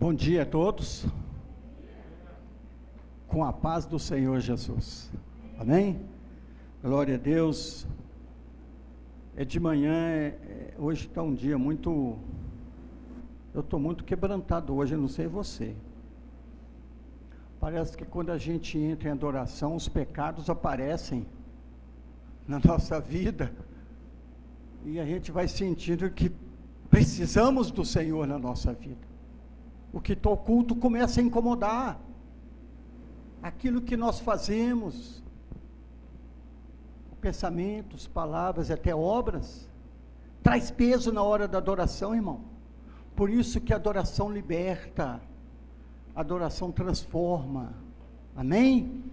Bom dia a todos, com a paz do Senhor Jesus, amém? Glória a Deus. De manhã, hoje está um dia muito, eu estou muito quebrantado hoje, eu não sei você. Parece que quando a gente entra em adoração, os pecados aparecem na nossa vida, e a gente vai sentindo que precisamos do Senhor na nossa vida. O que está oculto começa a incomodar. Aquilo que nós fazemos, pensamentos, palavras e até obras, traz peso na hora da adoração, irmão. Por isso que a adoração liberta, a adoração transforma, amém?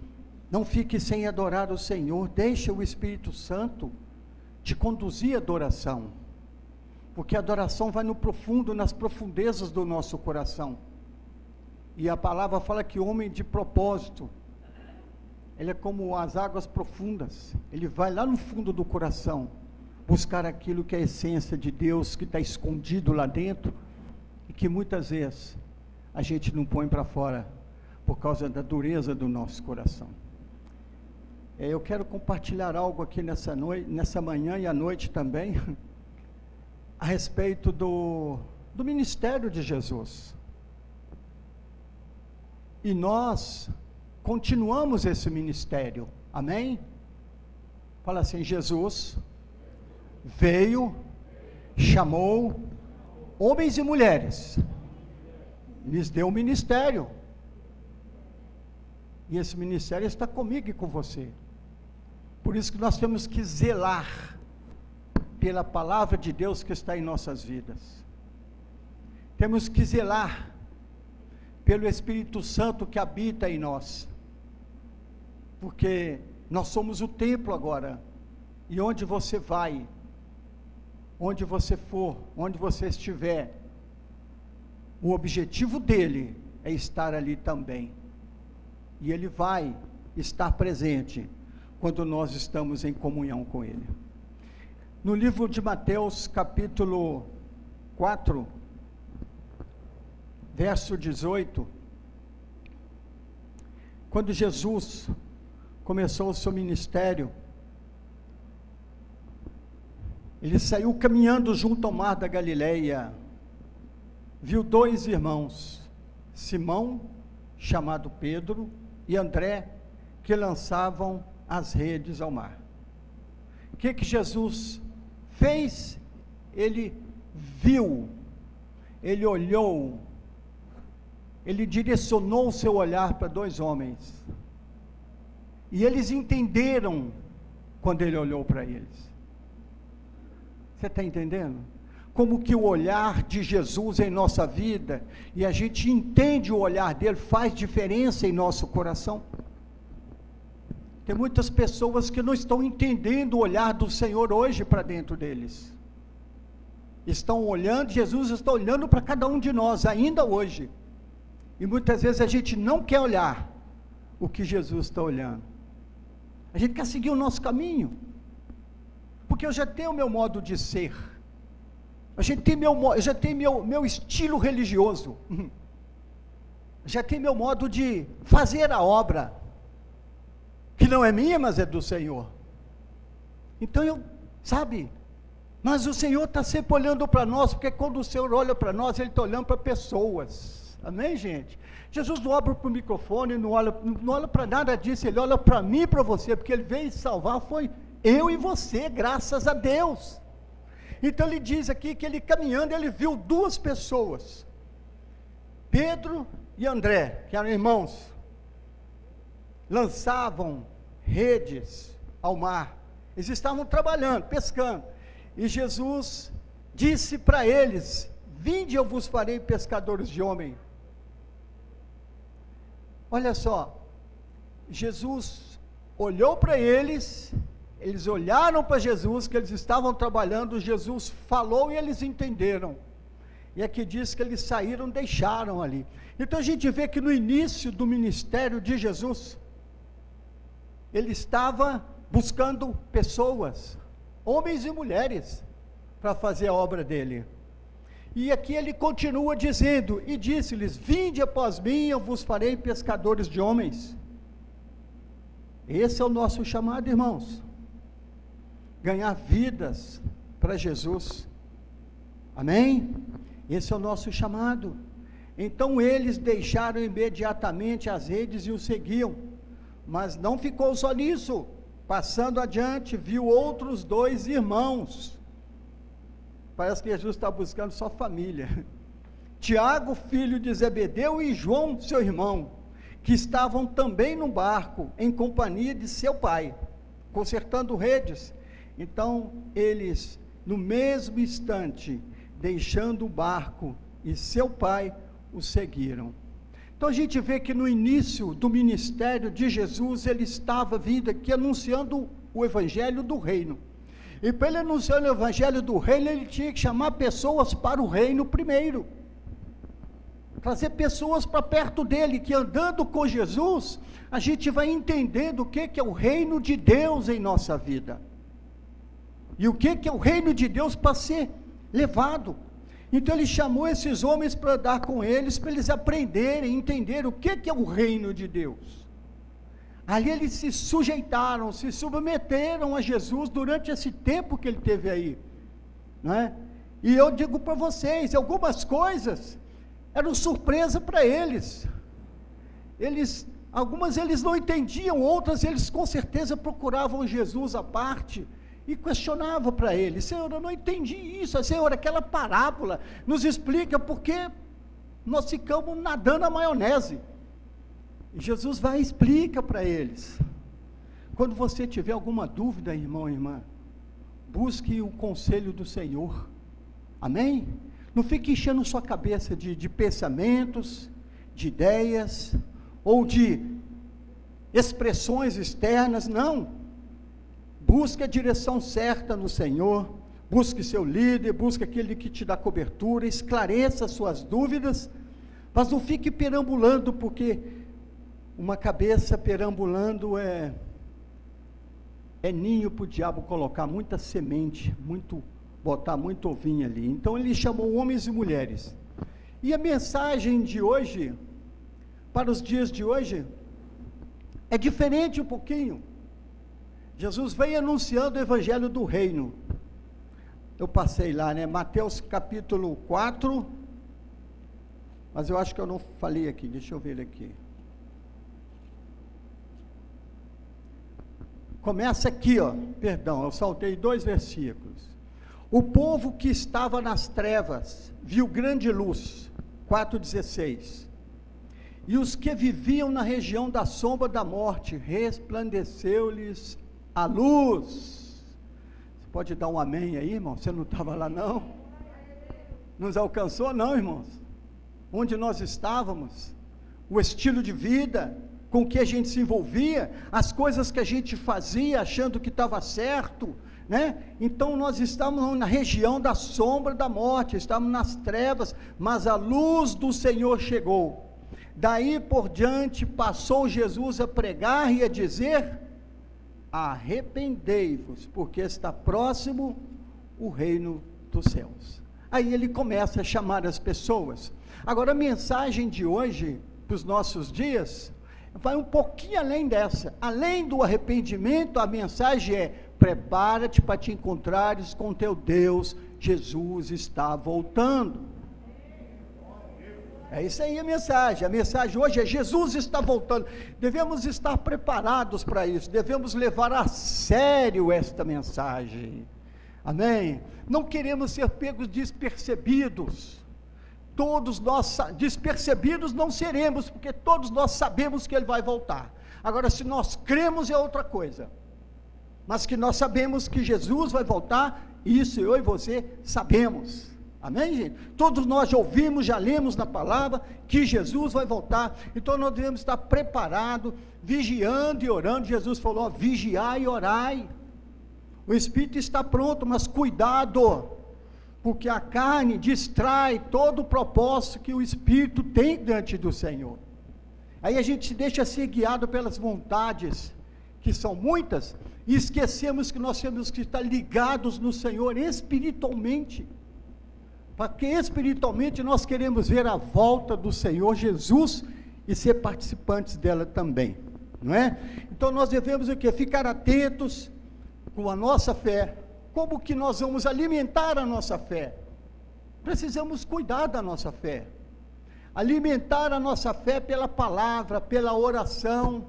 Não fique sem adorar o Senhor, deixa o Espírito Santo te conduzir à adoração, porque a adoração vai no profundo, nas profundezas do nosso coração, e a palavra fala que homem de propósito, ele é como as águas profundas, ele vai lá no fundo do coração, buscar aquilo que é a essência de Deus, que está escondido lá dentro, e que muitas vezes, a gente não põe para fora, por causa da dureza do nosso coração. Eu quero compartilhar algo aqui nessa manhã e à noite também, a respeito do ministério de Jesus, e nós continuamos esse ministério, amém? Fala assim: Jesus veio, chamou homens e mulheres, lhes deu um ministério, e esse ministério está comigo e com você. Por isso que nós temos que zelar pela palavra de Deus que está em nossas vidas, temos que zelar pelo Espírito Santo que habita em nós, porque nós somos o templo agora, e onde você vai, onde você for, onde você estiver, o objetivo dele é estar ali também, e ele vai estar presente quando nós estamos em comunhão com ele. No livro de Mateus, capítulo 4, verso 18, quando Jesus começou o seu ministério, ele saiu caminhando junto ao mar da Galileia, viu dois irmãos, Simão, chamado Pedro, e André, que lançavam as redes ao mar. O que Jesus fez? Ele viu, ele olhou, ele direcionou o seu olhar para dois homens, e eles entenderam quando ele olhou para eles. Você está entendendo? Como que o olhar de Jesus em nossa vida, e a gente entende o olhar dele, faz diferença em nosso coração. Tem muitas pessoas que não estão entendendo o olhar do Senhor hoje para dentro deles. Estão olhando, Jesus está olhando para cada um de nós, ainda hoje. E muitas vezes a gente não quer olhar o que Jesus está olhando. A gente quer seguir o nosso caminho, porque eu já tenho o meu modo de ser, eu já tenho meu estilo religioso, já tenho meu modo de fazer a obra, que não é minha, mas é do Senhor. Então mas o Senhor está sempre olhando para nós, porque quando o Senhor olha para nós, Ele está olhando para pessoas, amém, gente? Jesus não olha para o microfone, não olha para nada disso, Ele olha para mim e para você, porque Ele veio salvar, foi eu e você, graças a Deus. Então Ele diz aqui que Ele caminhando, Ele viu duas pessoas, Pedro e André, que eram irmãos, lançavam redes ao mar, eles estavam trabalhando, pescando, e Jesus disse para eles: vinde, eu vos farei pescadores de homem. Olha só, Jesus olhou para eles, eles olharam para Jesus, que eles estavam trabalhando, Jesus falou e eles entenderam, e aqui diz que eles saíram, deixaram ali. Então a gente vê que no início do ministério de Jesus, ele estava buscando pessoas, homens e mulheres, para fazer a obra dele. E aqui ele continua dizendo, e disse-lhes, vinde após mim, eu vos farei pescadores de homens. Esse é o nosso chamado, irmãos, ganhar vidas para Jesus, amém? Esse é o nosso chamado. Então eles deixaram imediatamente as redes e o seguiam, mas não ficou só nisso, passando adiante, viu outros 2 irmãos, parece que Jesus está buscando só família, Tiago, filho de Zebedeu, e João, seu irmão, que estavam também no barco, em companhia de seu pai, consertando redes. Então eles, no mesmo instante, deixando o barco e seu pai, o seguiram. Então a gente vê que no início do ministério de Jesus, ele estava vindo aqui anunciando o evangelho do reino, e para ele anunciar o evangelho do reino, ele tinha que chamar pessoas para o reino primeiro, trazer pessoas para perto dele, que andando com Jesus, a gente vai entendendo o que é o reino de Deus em nossa vida, e o que é o reino de Deus para ser levado. Então ele chamou esses homens para andar com eles, para eles aprenderem, entenderem o que é o reino de Deus. Ali eles se sujeitaram, se submeteram a Jesus durante esse tempo que ele teve aí, não é? E eu digo para vocês, algumas coisas eram surpresa para eles, algumas eles não entendiam, outras eles com certeza procuravam Jesus à parte, e questionava para ele, Senhor, eu não entendi isso, Senhor, aquela parábola, nos explica, porque nós ficamos nadando na maionese. E Jesus vai e explica para eles. Quando você tiver alguma dúvida, irmão e irmã, busque o conselho do Senhor, amém? Não fique enchendo sua cabeça de pensamentos, de ideias, ou de expressões externas, não. Busque a direção certa no Senhor, busque seu líder, busque aquele que te dá cobertura, esclareça suas dúvidas, mas não fique perambulando, porque uma cabeça perambulando é ninho para o diabo colocar muita semente, botar muito ovinho ali. Então ele chamou homens e mulheres, e a mensagem de hoje, para os dias de hoje, é diferente um pouquinho. Jesus veio anunciando o evangelho do reino. Eu passei lá, né? Mateus capítulo 4, mas eu acho que eu não falei aqui, deixa eu ver aqui. Começa aqui, perdão, eu saltei 2 versículos. O povo que estava nas trevas viu grande luz, 4,16. E os que viviam na região da sombra da morte, resplandeceu-lhes a luz. Você pode dar um amém aí, irmão? Você não estava lá não? Nos alcançou não, irmãos? Onde nós estávamos, o estilo de vida, com que a gente se envolvia, as coisas que a gente fazia, achando que estava certo, né? Então nós estávamos na região da sombra da morte, estávamos nas trevas, mas a luz do Senhor chegou. Daí por diante passou Jesus a pregar e a dizer: arrependei-vos, porque está próximo o reino dos céus. Aí ele começa a chamar as pessoas. Agora a mensagem de hoje, para os nossos dias, vai um pouquinho além dessa. Além do arrependimento, a mensagem é: prepara-te para te encontrares com teu Deus, Jesus está voltando. É isso aí a mensagem hoje é: Jesus está voltando. Devemos estar preparados para isso, devemos levar a sério esta mensagem, amém? Não queremos ser pegos despercebidos. Todos nós despercebidos não seremos, porque todos nós sabemos que Ele vai voltar. Agora, se nós cremos é outra coisa, mas que nós sabemos que Jesus vai voltar, isso eu e você sabemos, amém, gente? Todos nós já ouvimos, já lemos na palavra que Jesus vai voltar, então nós devemos estar preparados, vigiando e orando. Jesus falou: vigiai e orai. O Espírito está pronto, mas cuidado, porque a carne distrai todo o propósito que o Espírito tem diante do Senhor. Aí a gente se deixa ser guiado pelas vontades, que são muitas, e esquecemos que nós temos que estar ligados no Senhor espiritualmente, porque espiritualmente nós queremos ver a volta do Senhor Jesus e ser participantes dela também, não é? Então nós devemos o quê? Ficar atentos com a nossa fé. Como que nós vamos alimentar a nossa fé? Precisamos cuidar da nossa fé, alimentar a nossa fé pela palavra, pela oração,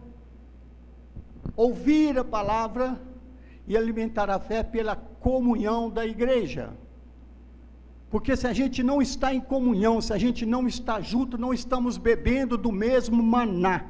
ouvir a palavra e alimentar a fé pela comunhão da igreja, porque se a gente não está em comunhão, se a gente não está junto, não estamos bebendo do mesmo maná,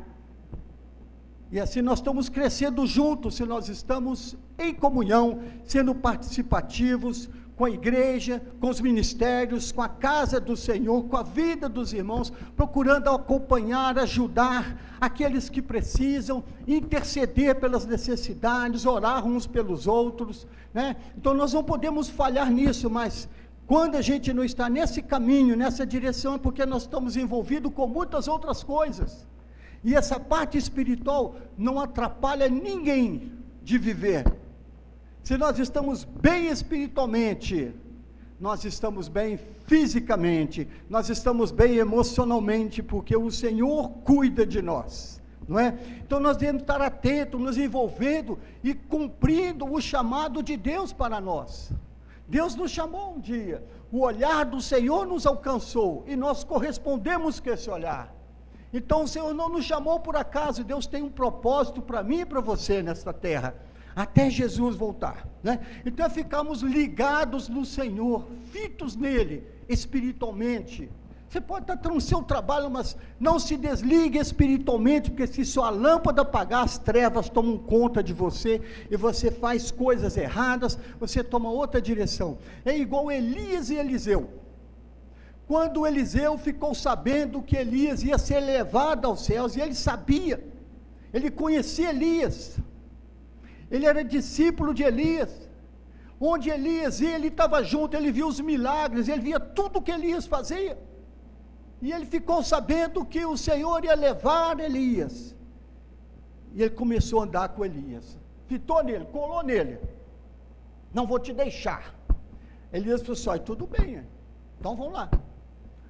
e assim nós estamos crescendo juntos, se nós estamos em comunhão, sendo participativos com a igreja, com os ministérios, com a casa do Senhor, com a vida dos irmãos, procurando acompanhar, ajudar aqueles que precisam, interceder pelas necessidades, orar uns pelos outros, né? Então nós não podemos falhar nisso, mas quando a gente não está nesse caminho, nessa direção, é porque nós estamos envolvidos com muitas outras coisas, e essa parte espiritual não atrapalha ninguém de viver. Se nós estamos bem espiritualmente, nós estamos bem fisicamente, nós estamos bem emocionalmente, porque o Senhor cuida de nós, não é? Então nós devemos estar atentos, nos envolvendo e cumprindo o chamado de Deus para nós. Deus nos chamou um dia, o olhar do Senhor nos alcançou, e nós correspondemos com esse olhar. Então o Senhor não nos chamou por acaso, Deus tem um propósito para mim e para você nesta terra, até Jesus voltar, né? Então é ficarmos ligados no Senhor, fitos nele, espiritualmente. Você pode estar no seu trabalho, mas não se desligue espiritualmente, porque se sua lâmpada apagar, as trevas tomam conta de você, e você faz coisas erradas, você toma outra direção. É igual Elias e Eliseu. Quando Eliseu ficou sabendo que Elias ia ser levado aos céus, e ele sabia, ele conhecia Elias, ele era discípulo de Elias, onde Elias ia, ele estava junto, ele via os milagres, ele via tudo que Elias fazia, e ele ficou sabendo que o Senhor ia levar Elias, e ele começou a andar com Elias, fitou nele, colou nele, não vou te deixar. Elias falou assim: tudo bem, então vamos lá.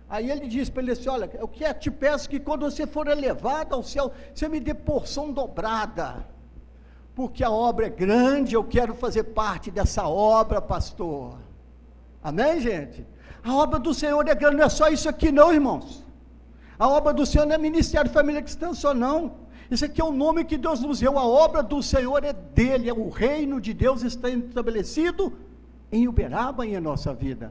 Aí ele disse para ele assim: olha, eu te peço que quando você for elevado ao céu, você me dê porção dobrada, porque a obra é grande, eu quero fazer parte dessa obra, pastor. Amém, gente? A obra do Senhor é grande, não é só isso aqui não, irmãos. A obra do Senhor não é Ministério Família Cristã só não, isso aqui é o nome que Deus nos deu. A obra do Senhor é dele, é o reino de Deus está estabelecido em Uberaba e em nossa vida.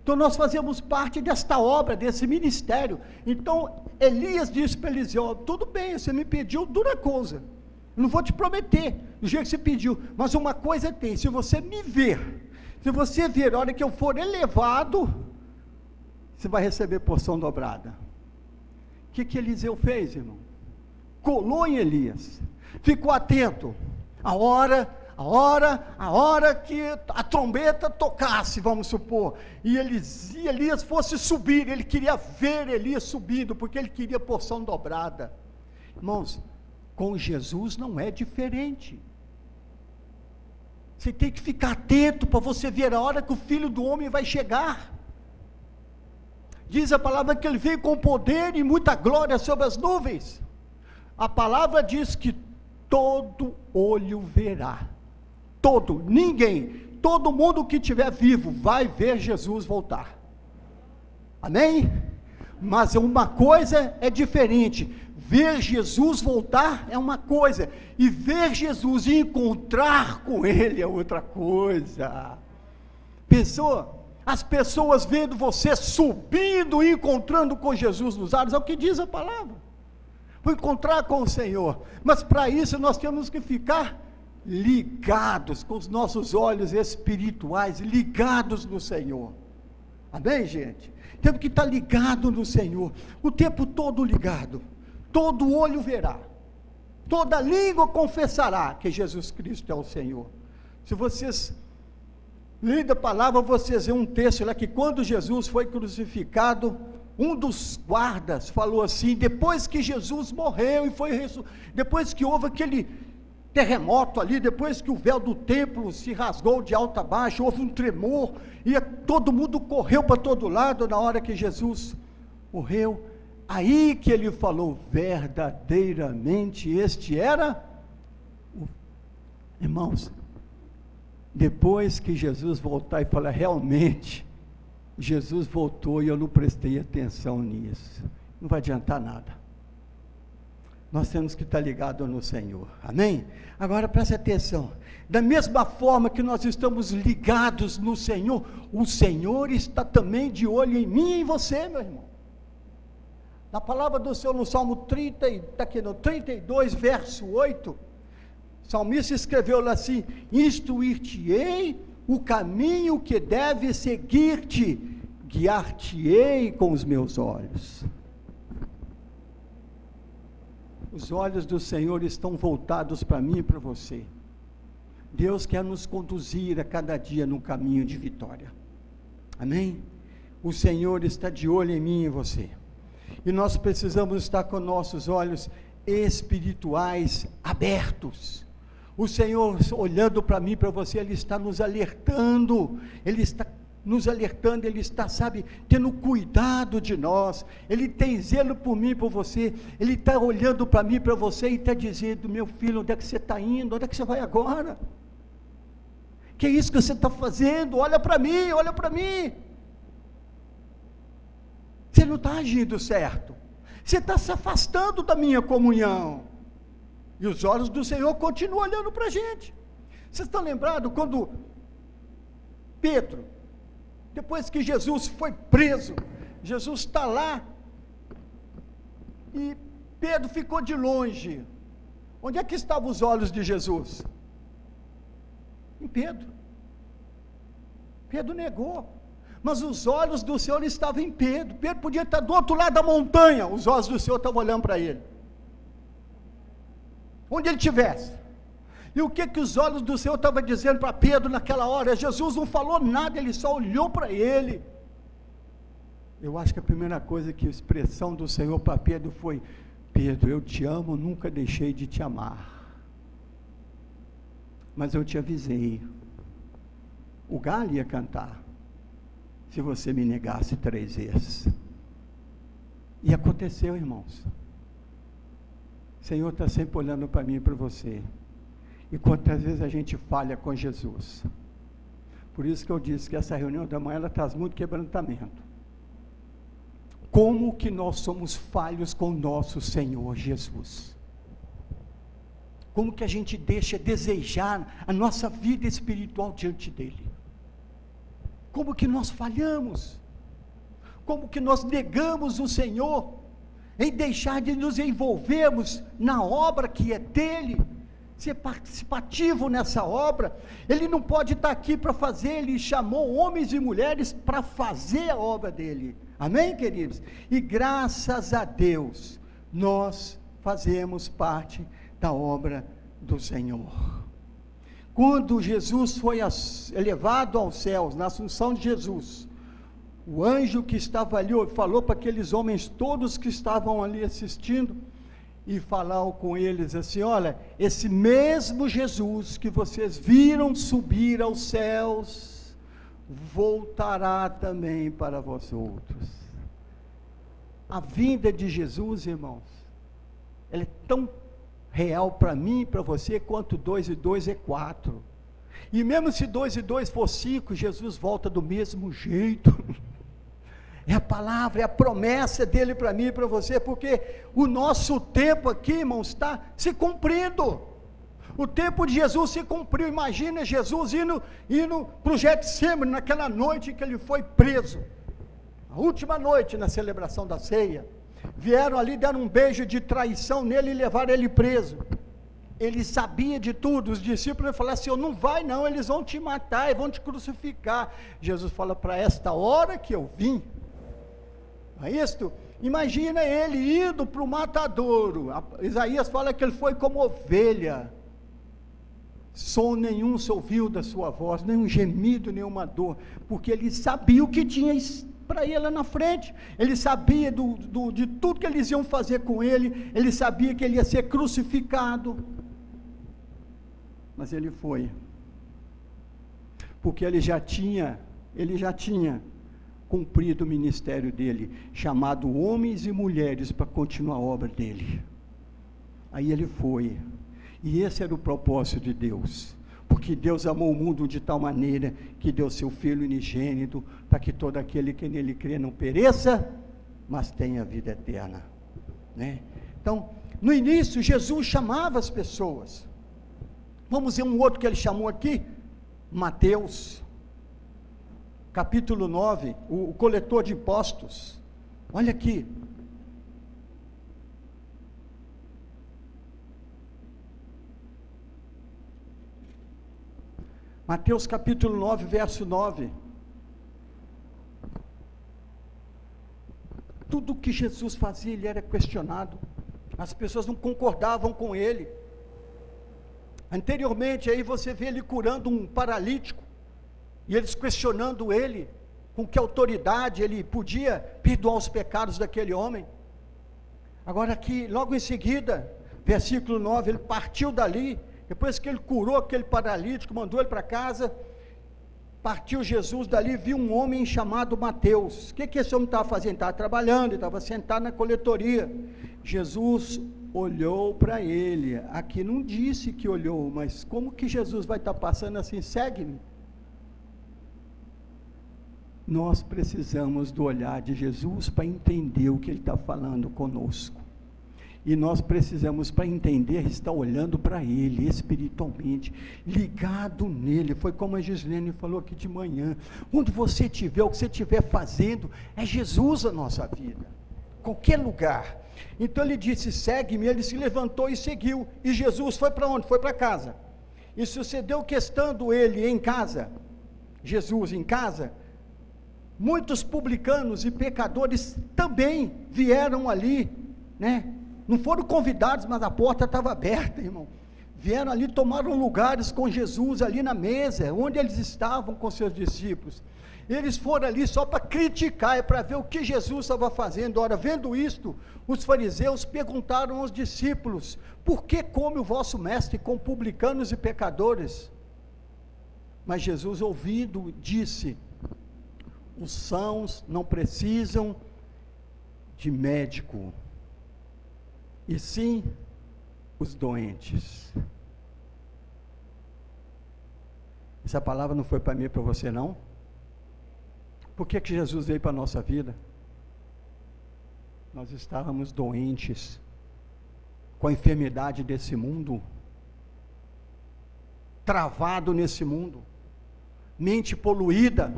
Então nós fazemos parte desta obra, desse ministério. Então Elias disse para Eliseu: tudo bem, você me pediu dura coisa, não vou te prometer do jeito que você pediu, mas uma coisa tem, se você me ver, se você ver a hora que eu for elevado, você vai receber porção dobrada. O que Eliseu fez, irmão? Colou em Elias, ficou atento, a hora que a trombeta tocasse, vamos supor, e Elias fosse subir, ele queria ver Elias subindo, porque ele queria porção dobrada. Irmãos, com Jesus não é diferente, você tem que ficar atento, para você ver a hora que o Filho do Homem vai chegar. Diz a palavra que ele veio com poder e muita glória sobre as nuvens. A palavra diz que todo olho verá, todo mundo que estiver vivo vai ver Jesus voltar. Amém? Mas uma coisa é diferente, ver Jesus voltar é uma coisa, e ver Jesus e encontrar com ele é outra coisa. Pensou? As pessoas vendo você subindo e encontrando com Jesus nos ares, é o que diz a palavra, vou encontrar com o Senhor, mas para isso nós temos que ficar ligados, com os nossos olhos espirituais ligados no Senhor. Amém, gente? Temos que estar ligado no Senhor, o tempo todo ligado. Todo olho verá, toda língua confessará que Jesus Cristo é o Senhor. Se vocês lerem a palavra, vocês veem um texto lá que quando Jesus foi crucificado, um dos guardas falou assim, depois que Jesus morreu e foi depois que houve aquele terremoto ali, depois que o véu do templo se rasgou de alto a baixo, houve um tremor, e todo mundo correu para todo lado na hora que Jesus morreu. Aí que ele falou, verdadeiramente este era irmãos, depois que Jesus voltar e falar, realmente, Jesus voltou e eu não prestei atenção nisso, não vai adiantar nada. Nós temos que estar ligados no Senhor, amém? Agora preste atenção, da mesma forma que nós estamos ligados no Senhor, o Senhor está também de olho em mim e em você, meu irmão. Na palavra do Senhor, no Salmo 30, está aqui no 32, verso 8, o salmista escreveu lá assim, instruir-te-ei o caminho que deve seguir-te, guiar-te-ei com os meus olhos. Os olhos do Senhor estão voltados para mim e para você. Deus quer nos conduzir a cada dia num caminho de vitória, amém? O Senhor está de olho em mim e em você, e nós precisamos estar com nossos olhos espirituais abertos. O Senhor olhando para mim, para você, Ele está nos alertando, Ele está nos alertando, Ele está, sabe, tendo cuidado de nós, Ele tem zelo por mim e por você, Ele está olhando para mim, para você, e está dizendo, meu filho, onde é que você está indo, onde é que você vai agora? Que é isso que você está fazendo? Olha para mim, olha para mim. Você não está agindo certo, você está se afastando da minha comunhão, e os olhos do Senhor continuam olhando para a gente. Vocês estão lembrados quando Pedro, depois que Jesus foi preso, Jesus está lá, e Pedro ficou de longe. Onde é que estavam os olhos de Jesus? Em Pedro. Pedro negou, mas os olhos do Senhor estavam em Pedro. Pedro podia estar do outro lado da montanha, os olhos do Senhor estavam olhando para ele, onde ele estivesse. E o que os olhos do Senhor estavam dizendo para Pedro naquela hora? Jesus não falou nada, ele só olhou para ele. Eu acho que a primeira coisa que a expressão do Senhor para Pedro foi, Pedro, eu te amo, nunca deixei de te amar, mas eu te avisei, o galho ia cantar, se você me negasse 3 vezes, e aconteceu, irmãos. O Senhor está sempre olhando para mim e para você, e quantas vezes a gente falha com Jesus. Por isso que eu disse que essa reunião da manhã, ela traz muito quebrantamento. Como que nós somos falhos com o nosso Senhor Jesus? Como que a gente deixa desejar a nossa vida espiritual diante dEle? Como que nós falhamos? Como que nós negamos o Senhor, em deixar de nos envolvermos na obra que é dEle, ser participativo nessa obra? Ele não pode estar aqui para fazer, Ele chamou homens e mulheres para fazer a obra dEle, amém, queridos? E graças a Deus, nós fazemos parte da obra do Senhor. Quando Jesus foi elevado aos céus, na assunção de Jesus, o anjo que estava ali, falou para aqueles homens todos que estavam ali assistindo, e falou com eles assim, olha, esse mesmo Jesus que vocês viram subir aos céus, voltará também para vós outros. A vinda de Jesus, irmãos, ela é tão real para mim e para você, quanto 2 e 2 é 4, e mesmo se 2 e 2 for 5, Jesus volta do mesmo jeito. É a palavra, é a promessa dele para mim e para você, porque o nosso tempo aqui, irmãos, está se cumprindo. O tempo de Jesus se cumpriu. Imagina Jesus indo para o Getsêmani, naquela noite que ele foi preso, a última noite na celebração da ceia. Vieram ali, deram um beijo de traição nele e levaram ele preso. Ele sabia de tudo. Os discípulos falaram assim, não vai não, eles vão te matar e vão te crucificar. Jesus fala, para esta hora que eu vim. É isto? Imagina ele indo para o matadouro. Isaías fala que ele foi como ovelha, som nenhum se ouviu da sua voz, nenhum gemido, nenhuma dor, porque ele sabia o que tinha para ele lá na frente. Ele sabia de tudo que eles iam fazer com ele. Ele sabia que ele ia ser crucificado. Mas ele foi. Porque ele já tinha cumprido o ministério dele, chamado homens e mulheres para continuar a obra dele. Aí ele foi. E esse era o propósito de Deus. Porque Deus amou o mundo de tal maneira que deu seu Filho unigênito, para que todo aquele que nele crê não pereça, mas tenha vida eterna. Né? Então, no início, Jesus chamava as pessoas. Vamos ver um outro que ele chamou aqui, Mateus, capítulo 9, o coletor de impostos. Olha aqui. Mateus capítulo 9, verso 9. Tudo que Jesus fazia, ele era questionado. As pessoas não concordavam com ele. Anteriormente, aí você vê ele curando um paralítico, e eles questionando ele, com que autoridade ele podia perdoar os pecados daquele homem. Agora aqui, logo em seguida, versículo 9, ele partiu dali, depois que ele curou aquele paralítico, mandou ele para casa, partiu Jesus dali, viu um homem chamado Mateus. O que esse homem estava fazendo? Estava trabalhando, estava sentado na coletoria. Jesus olhou para ele. Aqui não disse que olhou, mas como que Jesus vai estar passando assim, segue-me? Nós precisamos do olhar de Jesus para entender o que ele está falando conosco. E nós precisamos, para entender, estar olhando para ele espiritualmente, ligado nele. Foi como a Gislene falou aqui de manhã. Onde você estiver, o que você estiver fazendo, é Jesus a nossa vida. Qualquer lugar. Então ele disse, segue-me. Ele se levantou e seguiu. E Jesus foi para onde? Foi para casa. E sucedeu que, estando ele em casa, Jesus em casa, muitos publicanos e pecadores também vieram ali, né? Não foram convidados, mas a porta estava aberta, irmão. Vieram ali, tomaram lugares com Jesus ali na mesa, onde eles estavam com seus discípulos. Eles foram ali só para criticar, para ver o que Jesus estava fazendo. Ora, vendo isto, os fariseus perguntaram aos discípulos, por que come o vosso mestre com publicanos e pecadores? Mas Jesus, ouvindo, disse, os sãos não precisam de médico, e sim os doentes. Essa palavra não foi para mim e para você não? Por que Jesus veio para a nossa vida? Nós estávamos doentes, com a enfermidade desse mundo, travado nesse mundo, mente poluída,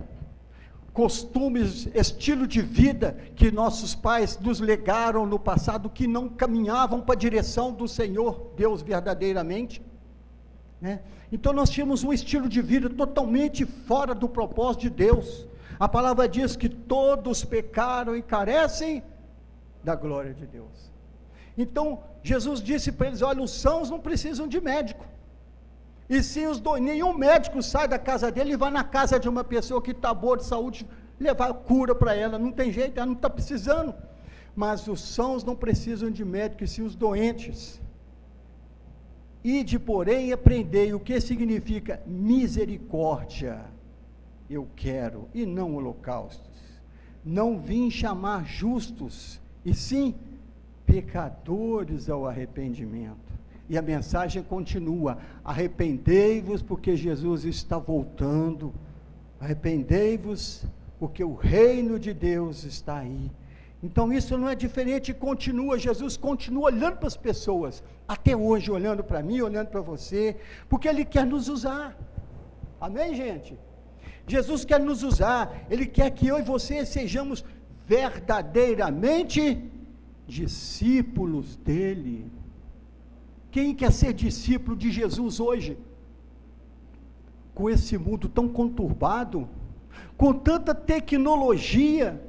costumes, estilo de vida que nossos pais nos legaram no passado, que não caminhavam para a direção do Senhor, Deus verdadeiramente, né? Então nós tínhamos um estilo de vida totalmente fora do propósito de Deus. A palavra diz que todos pecaram e carecem da glória de Deus. Então Jesus disse para eles, olha, os sãos não precisam de médico, e sim os doentes. Nenhum médico sai da casa dele e vai na casa de uma pessoa que está boa de saúde, levar cura para ela. Não tem jeito, ela não está precisando. Mas os sãos não precisam de médico, e sim os doentes. Ide, porém, aprendei o que significa misericórdia. Eu quero, e não holocaustos. Não vim chamar justos, e sim pecadores ao arrependimento. E a mensagem continua, arrependei-vos porque Jesus está voltando, arrependei-vos porque o reino de Deus está aí. Então isso não é diferente, continua, Jesus continua olhando para as pessoas, até hoje olhando para mim, olhando para você, porque Ele quer nos usar, amém gente? Jesus quer nos usar, Ele quer que eu e você sejamos verdadeiramente discípulos dEle. Quem quer ser discípulo de Jesus hoje? Com esse mundo tão conturbado, com tanta tecnologia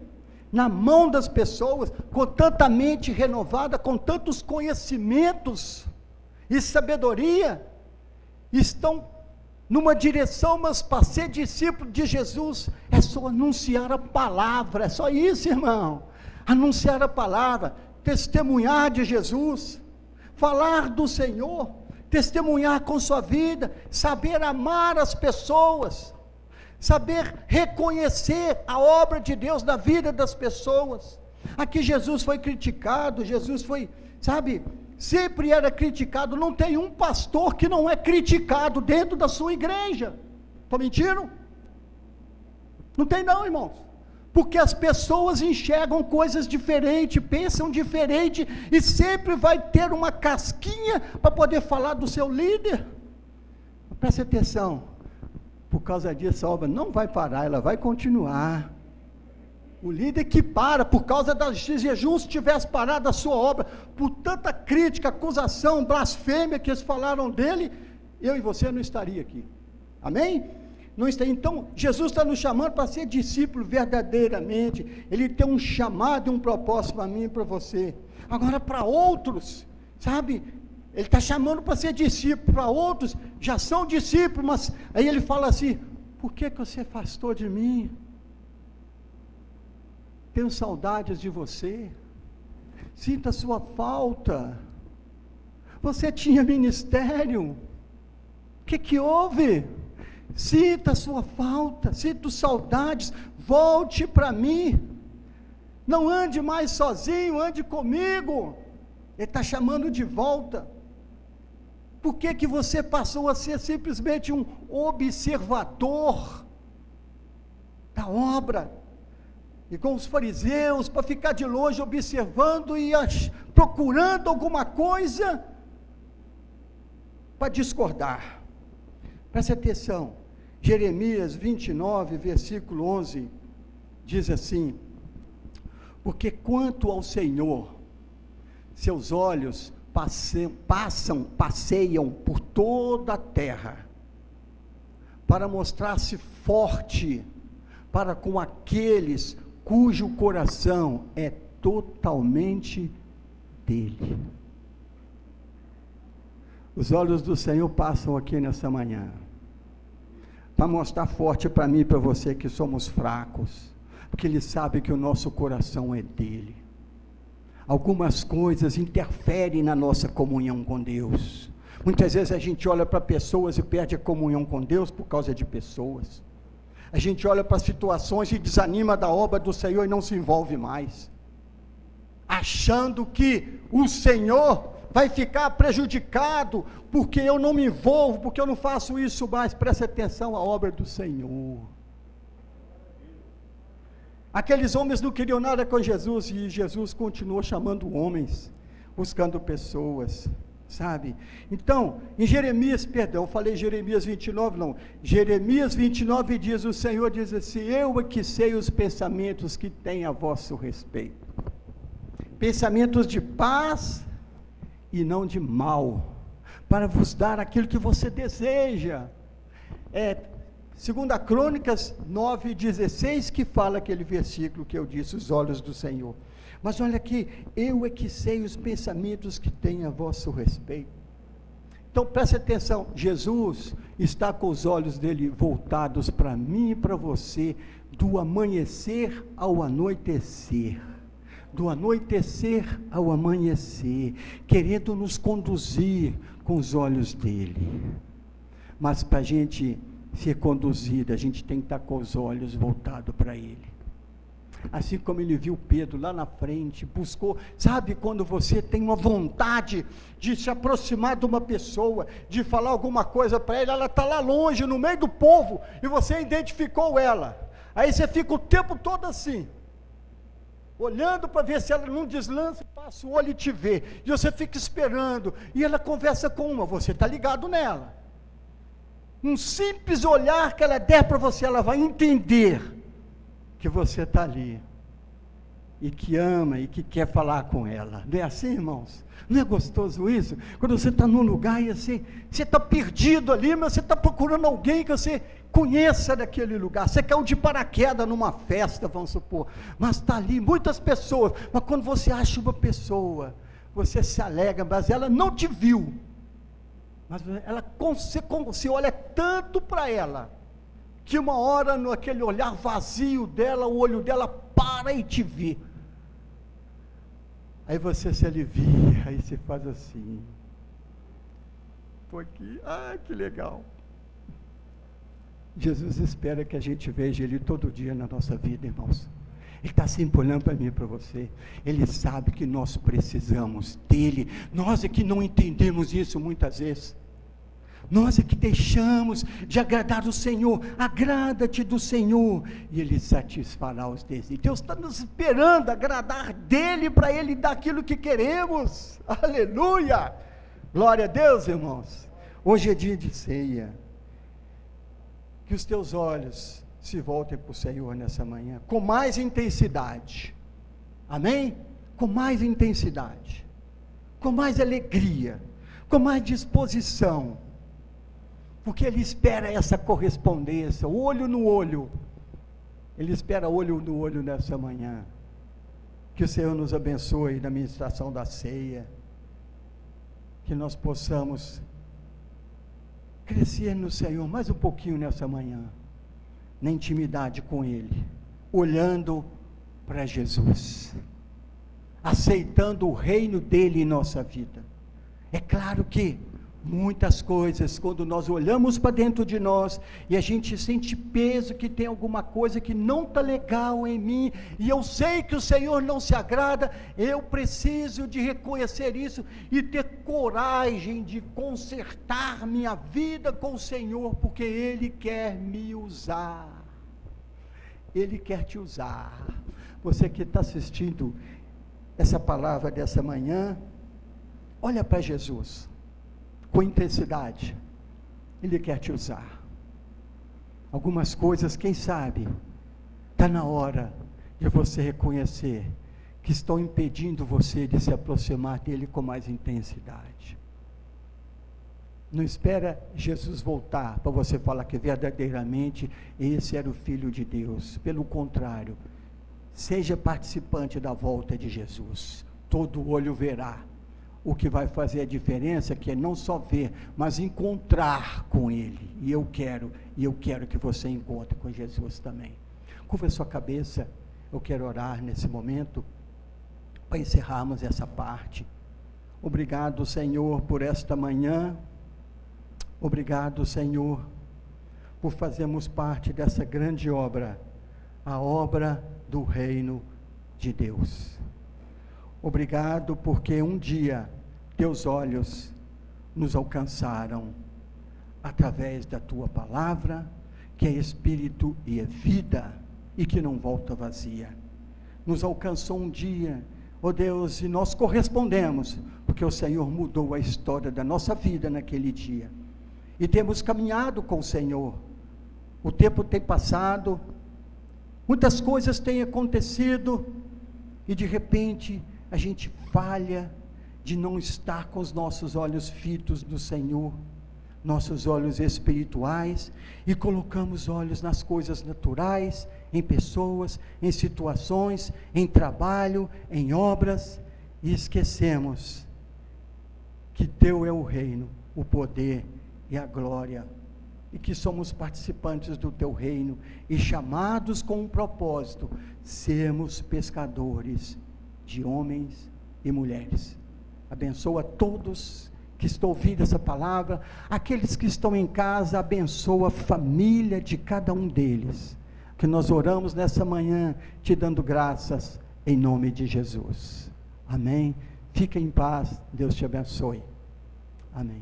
na mão das pessoas, com tanta mente renovada, com tantos conhecimentos e sabedoria, estão numa direção, mas para ser discípulo de Jesus, é só anunciar a palavra, é só isso, irmão, anunciar a palavra, testemunhar de Jesus, falar do Senhor, testemunhar com sua vida, saber amar as pessoas, saber reconhecer a obra de Deus na vida das pessoas. Aqui Jesus foi criticado, Jesus foi, sabe, sempre era criticado. Não tem um pastor que não é criticado dentro da sua igreja. Estou mentindo? Não tem não, irmãos, porque as pessoas enxergam coisas diferentes, pensam diferente, e sempre vai ter uma casquinha para poder falar do seu líder. Preste atenção, por causa disso a obra não vai parar, ela vai continuar. O líder que para, por causa de jejum, se tivesse parado a sua obra, por tanta crítica, acusação, blasfêmia que eles falaram dele, eu e você não estaria aqui, amém? Não está. Então, Jesus está nos chamando para ser discípulo verdadeiramente. Ele tem um chamado e um propósito para mim e para você. Agora, para outros, sabe, Ele está chamando para ser discípulo. Para outros, já são discípulos, mas aí Ele fala assim: por que você afastou de mim? Tenho saudades de você, sinta a sua falta, você tinha ministério, o que houve? Sinta a sua falta, sinta saudades, volte para mim, não ande mais sozinho, ande comigo. Ele está chamando de volta. Por que você passou a ser simplesmente um observador da obra? E com os fariseus, para ficar de longe observando e procurando alguma coisa para discordar. Preste atenção, Jeremias 29, versículo 11, diz assim: porque quanto ao Senhor, seus olhos passeiam por toda a terra, para mostrar-se forte para com aqueles cujo coração é totalmente dele. Os olhos do Senhor passam aqui nessa manhã, para mostrar forte para mim e para você que somos fracos, porque Ele sabe que o nosso coração é dele. Algumas coisas interferem na nossa comunhão com Deus. Muitas vezes a gente olha para pessoas e perde a comunhão com Deus por causa de pessoas. A gente olha para situações e desanima da obra do Senhor e não se envolve mais, achando que o Senhor vai ficar prejudicado, porque eu não me envolvo, porque eu não faço isso mais. Preste atenção à obra do Senhor. Aqueles homens não queriam nada com Jesus, e Jesus continuou chamando homens, buscando pessoas, sabe? Então, em Jeremias 29, não, Jeremias 29 diz, o Senhor diz assim: eu é que sei os pensamentos que tenho a vosso respeito, pensamentos de paz e não de mal, para vos dar aquilo que você deseja. 2 Crônicas 9:16, que fala aquele versículo que eu disse, os olhos do Senhor. Mas olha aqui, eu é que sei os pensamentos que tenho a vosso respeito. Então preste atenção, Jesus está com os olhos dele voltados para mim e para você, do amanhecer ao anoitecer, do anoitecer ao amanhecer, querendo nos conduzir com os olhos dele. Mas para a gente ser conduzido, a gente tem que estar com os olhos voltados para ele. Assim como ele viu Pedro lá na frente, buscou, sabe quando você tem uma vontade de se aproximar de uma pessoa, de falar alguma coisa para ela está lá longe, no meio do povo, e você identificou ela, aí você fica o tempo todo assim, olhando para ver se ela não deslança, passa o olho e te vê, e você fica esperando, e ela conversa com uma, você está ligado nela, um simples olhar que ela der para você, ela vai entender que você está ali, e que ama, e que quer falar com ela. Não é assim, irmãos? Não é gostoso isso? Quando você está num lugar e assim, você está perdido ali, mas você está procurando alguém que você conheça daquele lugar, você caiu de paraquedas numa festa, vamos supor, mas está ali, muitas pessoas, mas quando você acha uma pessoa, você se alegra, mas ela não te viu, mas ela, você olha tanto para ela, que uma hora, naquele olhar vazio dela, o olho dela para e te vê, aí você se alivia, aí você faz assim, grupo aqui. Ah, que legal. Jesus espera que a gente veja Ele todo dia na nossa vida, irmãos. Ele está sempre olhando para mim e para você. Ele sabe que nós precisamos dEle. Nós é que não entendemos isso muitas vezes. Nós é que deixamos de agradar o Senhor. Agrada-te do Senhor e Ele satisfará os desejos. Deus está nos esperando agradar dEle para Ele dar aquilo que queremos. Aleluia! Glória a Deus, irmãos. Hoje é dia de ceia. Que os teus olhos se voltem para o Senhor nessa manhã, com mais intensidade, amém? Com mais intensidade, com mais alegria, com mais disposição, porque Ele espera essa correspondência, olho no olho, Ele espera olho no olho nessa manhã. Que o Senhor nos abençoe na ministração da ceia, que nós possamos crescer no Senhor mais um pouquinho nessa manhã, na intimidade com Ele, olhando para Jesus, aceitando o reino dEle em nossa vida. É claro que muitas coisas, quando nós olhamos para dentro de nós, e a gente sente peso, que tem alguma coisa que não está legal em mim, e eu sei que o Senhor não se agrada, eu preciso de reconhecer isso, e ter coragem de consertar minha vida com o Senhor, porque Ele quer me usar, Ele quer te usar. Você que está assistindo essa palavra dessa manhã, olha para Jesus, com intensidade. Ele quer te usar. Algumas coisas, quem sabe, está na hora de você reconhecer que estão impedindo você de se aproximar dele com mais intensidade. Não espera Jesus voltar para você falar que verdadeiramente esse era o Filho de Deus. Pelo contrário, seja participante da volta de Jesus. Todo olho verá. O que vai fazer a diferença é que é não só ver, mas encontrar com Ele. E eu quero que você encontre com Jesus também. Curva a sua cabeça, eu quero orar nesse momento, para encerrarmos essa parte. Obrigado, Senhor, por esta manhã. Obrigado, Senhor, por fazermos parte dessa grande obra, a obra do reino de Deus. Obrigado porque um dia teus olhos nos alcançaram através da tua palavra, que é espírito e é vida, e que não volta vazia. Nos alcançou um dia, ó Deus, e nós correspondemos, porque o Senhor mudou a história da nossa vida naquele dia, e temos caminhado com o Senhor. O tempo tem passado, muitas coisas têm acontecido, e de repente a gente falha de não estar com os nossos olhos fitos no Senhor, nossos olhos espirituais, e colocamos olhos nas coisas naturais, em pessoas, em situações, em trabalho, em obras, e esquecemos que teu é o reino, o poder e a glória, e que somos participantes do teu reino, e chamados com um propósito, sermos pescadores de homens e mulheres. Abençoa todos que estão ouvindo essa palavra, aqueles que estão em casa, abençoa a família de cada um deles, que nós oramos nessa manhã, te dando graças, em nome de Jesus, amém. Fica em paz, Deus te abençoe, amém.